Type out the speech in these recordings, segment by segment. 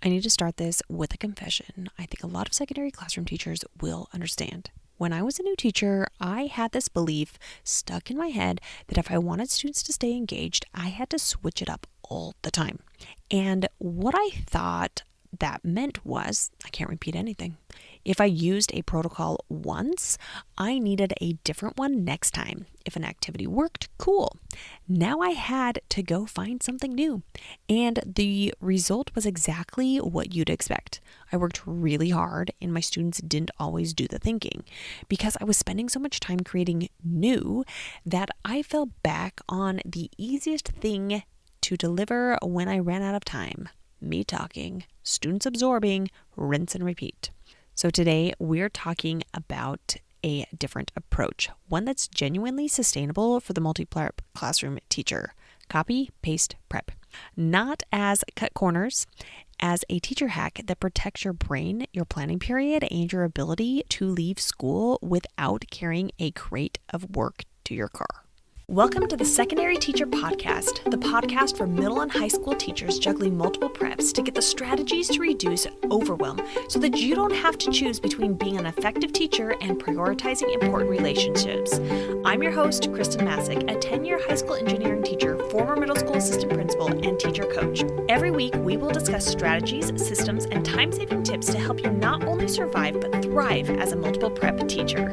I need to start this with a confession. I think a lot of secondary classroom teachers will understand. When I was a new teacher, I had this belief stuck in my head that if I wanted students to stay engaged, I had to switch it up all the time. And what I thought that meant was I can't repeat anything. If I used a protocol once, I needed a different one next time. If an activity worked, cool. Now I had to go find something new. And the result was exactly what you'd expect. I worked really hard and my students didn't always do the thinking because I was spending so much time creating new that I fell back on the easiest thing to deliver when I ran out of time. Me talking, students absorbing, rinse and repeat. So today we're talking about a different approach, one that's genuinely sustainable for the multi-prep classroom teacher. Copy, paste, prep. Not as cut corners, as a teacher hack that protects your brain, your planning period, and your ability to leave school without carrying a crate of work to your car. Welcome to the Secondary Teacher Podcast, the podcast for middle and high school teachers juggling multiple preps to get the strategies to reduce overwhelm so that you don't have to choose between being an effective teacher and prioritizing important relationships. I'm your host, Kristen Masick, a 10-year high school engineering teacher, former middle school assistant principal, and teacher coach. Every week, we will discuss strategies, systems, and time-saving tips to help you not only survive but thrive as a multiple prep teacher.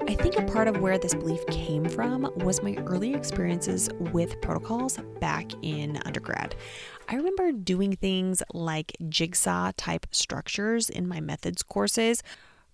I think a part of where this belief came from was my early experiences with protocols back in undergrad. I remember doing things like jigsaw type structures in my methods courses,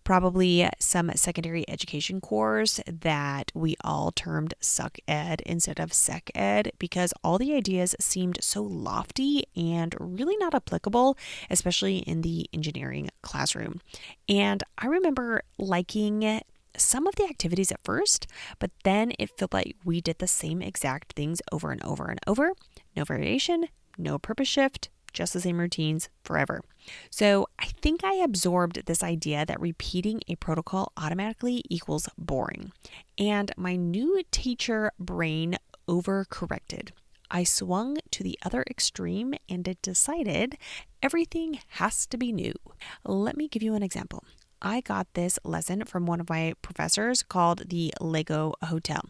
probably some secondary education course that we all termed suck ed instead of sec ed because all the ideas seemed so lofty and really not applicable, especially in the engineering classroom. And I remember liking some of the activities at first, but then it felt like we did the same exact things over and over and over. No variation, no purpose shift, just the same routines forever. So I think I absorbed this idea that repeating a protocol automatically equals boring. And my new teacher brain overcorrected. I swung to the other extreme and it decided everything has to be new. Let me give you an example. I got this lesson from one of my professors called the Lego Hotel.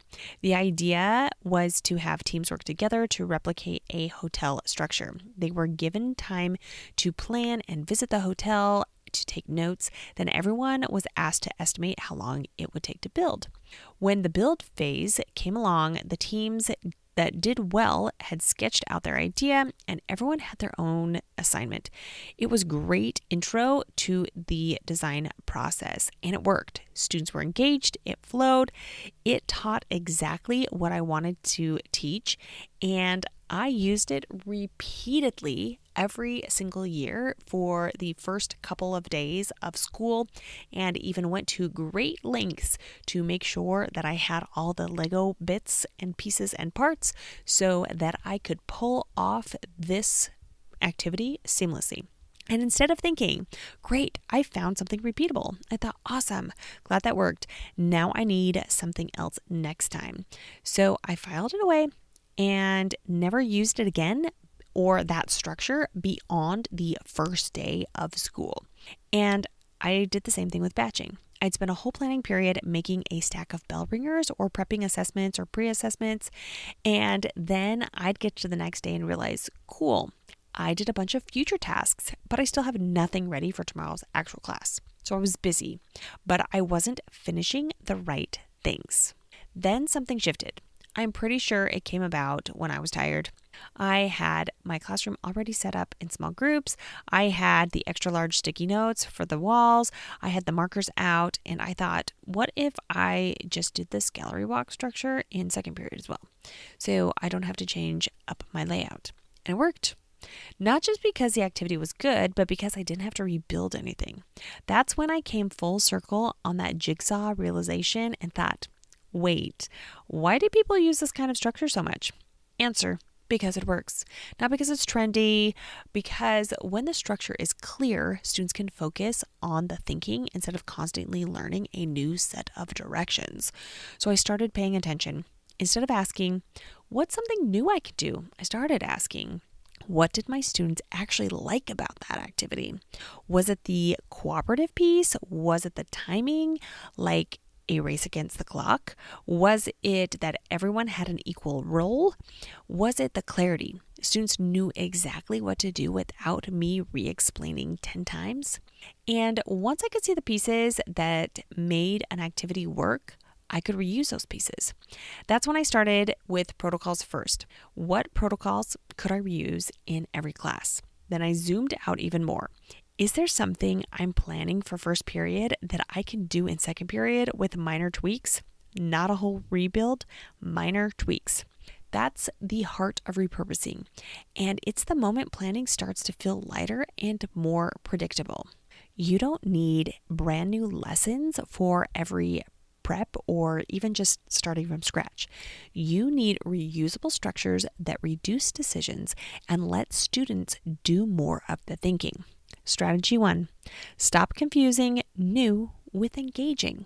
The idea was to have teams work together to replicate a hotel structure. They were given time to plan and visit the hotel, to take notes. Then everyone was asked to estimate how long it would take to build. When the build phase came along, the teams that did well had sketched out their idea and everyone had their own assignment. It was great intro to the design process and it worked. Students were engaged, it flowed, it taught exactly what I wanted to teach, and I used it repeatedly every single year for the first couple of days of school and even went to great lengths to make sure that I had all the Lego bits and pieces and parts so that I could pull off this activity seamlessly. And instead of thinking, great, I found something repeatable, I thought, awesome, glad that worked. Now I need something else next time. So I filed it away and never used it again or that structure beyond the first day of school. And I did the same thing with batching. I'd spent a whole planning period making a stack of bell ringers or prepping assessments or pre-assessments. And then I'd get to the next day and realize, cool, I did a bunch of future tasks, but I still have nothing ready for tomorrow's actual class. So I was busy, but I wasn't finishing the right things. Then something shifted. I'm pretty sure it came about when I was tired. I had my classroom already set up in small groups. I had the extra large sticky notes for the walls. I had the markers out, and I thought, what if I just did this gallery walk structure in second period as well? So I don't have to change up my layout. And it worked. Not just because the activity was good, but because I didn't have to rebuild anything. That's when I came full circle on that jigsaw realization and thought, wait, why do people use this kind of structure so much? Answer, because it works. Not because it's trendy, because when the structure is clear, students can focus on the thinking instead of constantly learning a new set of directions. So I started paying attention. Instead of asking, what's something new I could do? I started asking, What did my students actually like about that activity? Was it the cooperative piece? Was it the timing, like a race against the clock? Was it that everyone had an equal role? Was it the clarity? Students knew exactly what to do without me re-explaining 10 times. And once I could see the pieces that made an activity work, I could reuse those pieces. That's when I started with protocols first. What protocols could I reuse in every class? Then I zoomed out even more. Is there something I'm planning for first period that I can do in second period with minor tweaks? Not a whole rebuild, minor tweaks. That's the heart of repurposing. And it's the moment planning starts to feel lighter and more predictable. You don't need brand new lessons for every prep or even just starting from scratch. You need reusable structures that reduce decisions and let students do more of the thinking. Strategy 1, stop confusing new with engaging.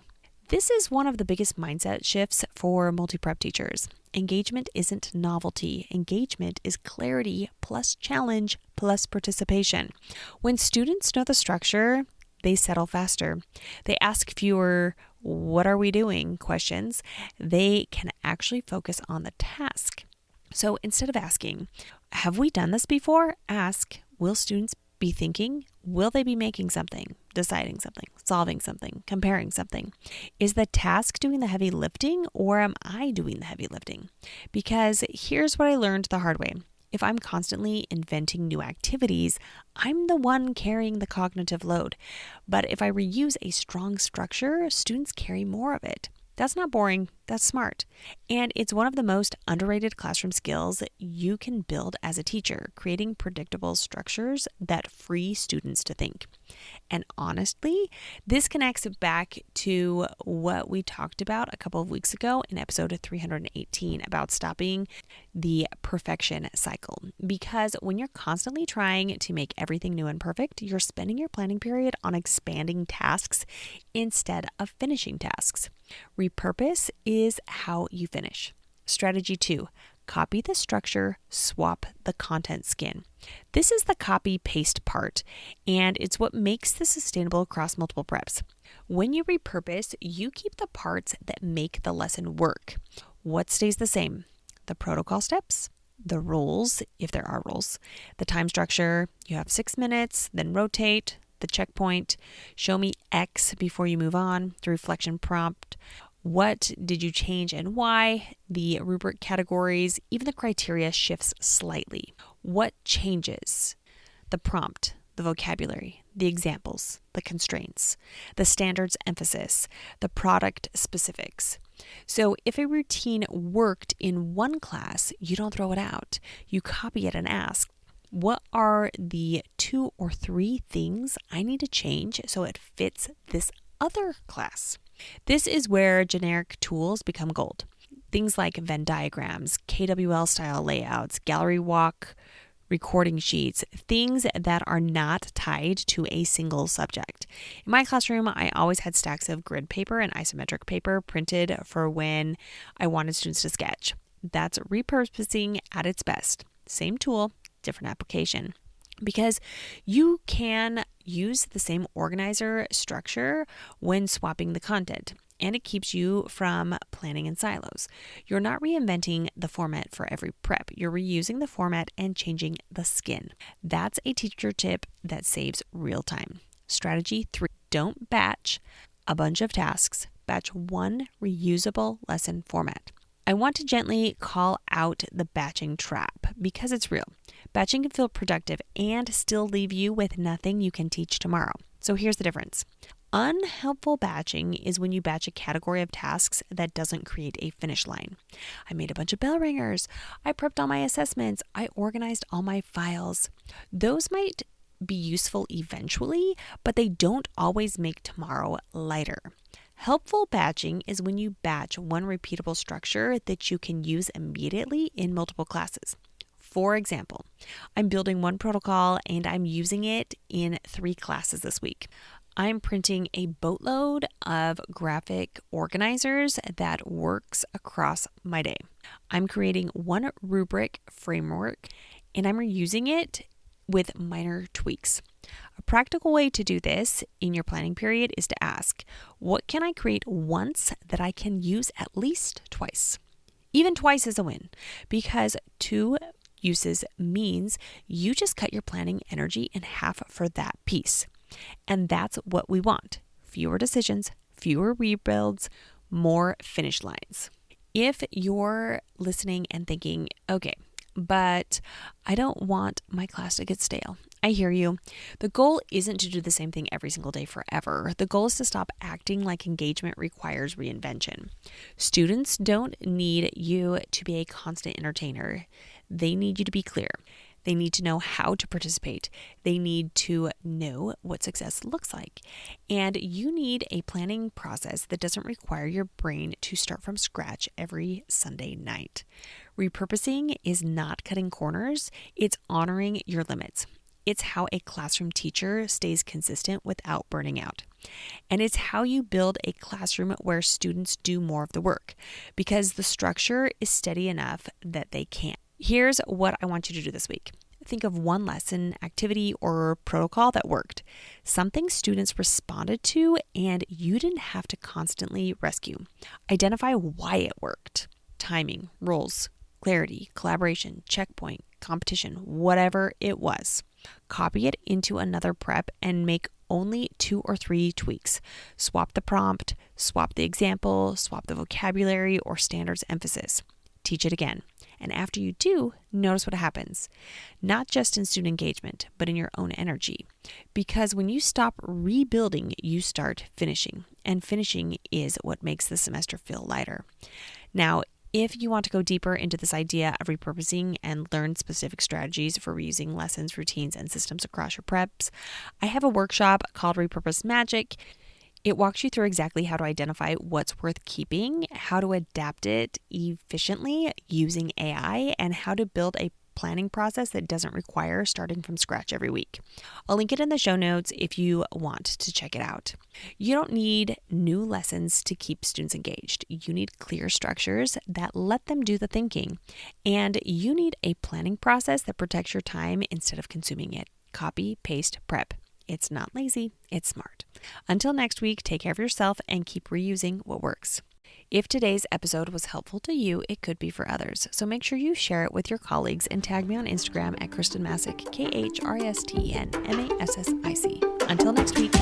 This is one of the biggest mindset shifts for multi-prep teachers. Engagement isn't novelty. Engagement is clarity plus challenge plus participation. When students know the structure, they settle faster. They ask fewer "what are we doing?" questions. They can actually focus on the task. So instead of asking, "have we done this before?" ask, "will students be thinking? Will they be making something, deciding something, solving something, comparing something? Is the task doing the heavy lifting or am I doing the heavy lifting?" Because here's what I learned the hard way. If I'm constantly inventing new activities, I'm the one carrying the cognitive load. But if I reuse a strong structure, students carry more of it. That's not boring, that's smart. And it's one of the most underrated classroom skills you can build as a teacher, creating predictable structures that free students to think. And honestly, this connects back to what we talked about a couple of weeks ago in episode 318 about stopping the perfection cycle. Because when you're constantly trying to make everything new and perfect, you're spending your planning period on expanding tasks instead of finishing tasks. Repurpose is how you finish. Strategy 2, copy the structure, swap the content skin. This is the copy paste part, and it's what makes this sustainable across multiple preps. When you repurpose, you keep the parts that make the lesson work. What stays the same? The protocol steps, the rules, if there are rules, the time structure. You have 6 minutes, then rotate, the checkpoint, show me X before you move on, the reflection prompt. What did you change and why? The rubric categories, even the criteria shifts slightly. What changes? The prompt, the vocabulary, the examples, the constraints, the standards emphasis, the product specifics. So if a routine worked in one class, you don't throw it out. You copy it and ask, what are the 2 or 3 things I need to change so it fits this other class? This is where generic tools become gold. Things like Venn diagrams, KWL style layouts, gallery walk, recording sheets, things that are not tied to a single subject. In my classroom, I always had stacks of grid paper and isometric paper printed for when I wanted students to sketch. That's repurposing at its best. Same tool, different application. Because you can use the same organizer structure when swapping the content, and it keeps you from planning in silos. You're not reinventing the format for every prep. You're reusing the format and changing the skin. That's a teacher tip that saves real time. Strategy 3, don't batch a bunch of tasks. Batch one reusable lesson format. I want to gently call out the batching trap because it's real. Batching can feel productive and still leave you with nothing you can teach tomorrow. So here's the difference. Unhelpful batching is when you batch a category of tasks that doesn't create a finish line. I made a bunch of bell ringers. I prepped all my assessments. I organized all my files. Those might be useful eventually, but they don't always make tomorrow lighter. Helpful batching is when you batch one repeatable structure that you can use immediately in multiple classes. For example, I'm building one protocol and I'm using it in 3 classes this week. I'm printing a boatload of graphic organizers that works across my day. I'm creating one rubric framework and I'm reusing it with minor tweaks. A practical way to do this in your planning period is to ask, what can I create once that I can use at least twice? Even twice is a win, because 2 uses means you just cut your planning energy in half for that piece. And that's what we want. Fewer decisions, fewer rebuilds, more finish lines. If you're listening and thinking, okay, but I don't want my class to get stale. I hear you. The goal isn't to do the same thing every single day forever. The goal is to stop acting like engagement requires reinvention. Students don't need you to be a constant entertainer. They need you to be clear. They need to know how to participate. They need to know what success looks like. And you need a planning process that doesn't require your brain to start from scratch every Sunday night. Repurposing is not cutting corners. It's honoring your limits. It's how a classroom teacher stays consistent without burning out. And it's how you build a classroom where students do more of the work, because the structure is steady enough that they can. Here's what I want you to do this week. Think of one lesson, activity, or protocol that worked. Something students responded to and you didn't have to constantly rescue. Identify why it worked. Timing, rules, clarity, collaboration, checkpoint, competition, whatever it was. Copy it into another prep and make only 2 or 3 tweaks. Swap the prompt, swap the example, swap the vocabulary or standards emphasis. Teach it again. And after you do, notice what happens. Not just in student engagement, but in your own energy. Because when you stop rebuilding, you start finishing. And finishing is what makes the semester feel lighter. Now, if you want to go deeper into this idea of repurposing and learn specific strategies for reusing lessons, routines, and systems across your preps, I have a workshop called Repurpose Magic. It walks you through exactly how to identify what's worth keeping, how to adapt it efficiently using AI, and how to build a planning process that doesn't require starting from scratch every week. I'll link it in the show notes if you want to check it out. You don't need new lessons to keep students engaged. You need clear structures that let them do the thinking. And you need a planning process that protects your time instead of consuming it. Copy, paste, prep. It's not lazy, it's smart. Until next week, take care of yourself and keep reusing what works. If today's episode was helpful to you, it could be for others. So make sure you share it with your colleagues and tag me on Instagram at Kristen Masick, KRISTENMASSIC. Until next week.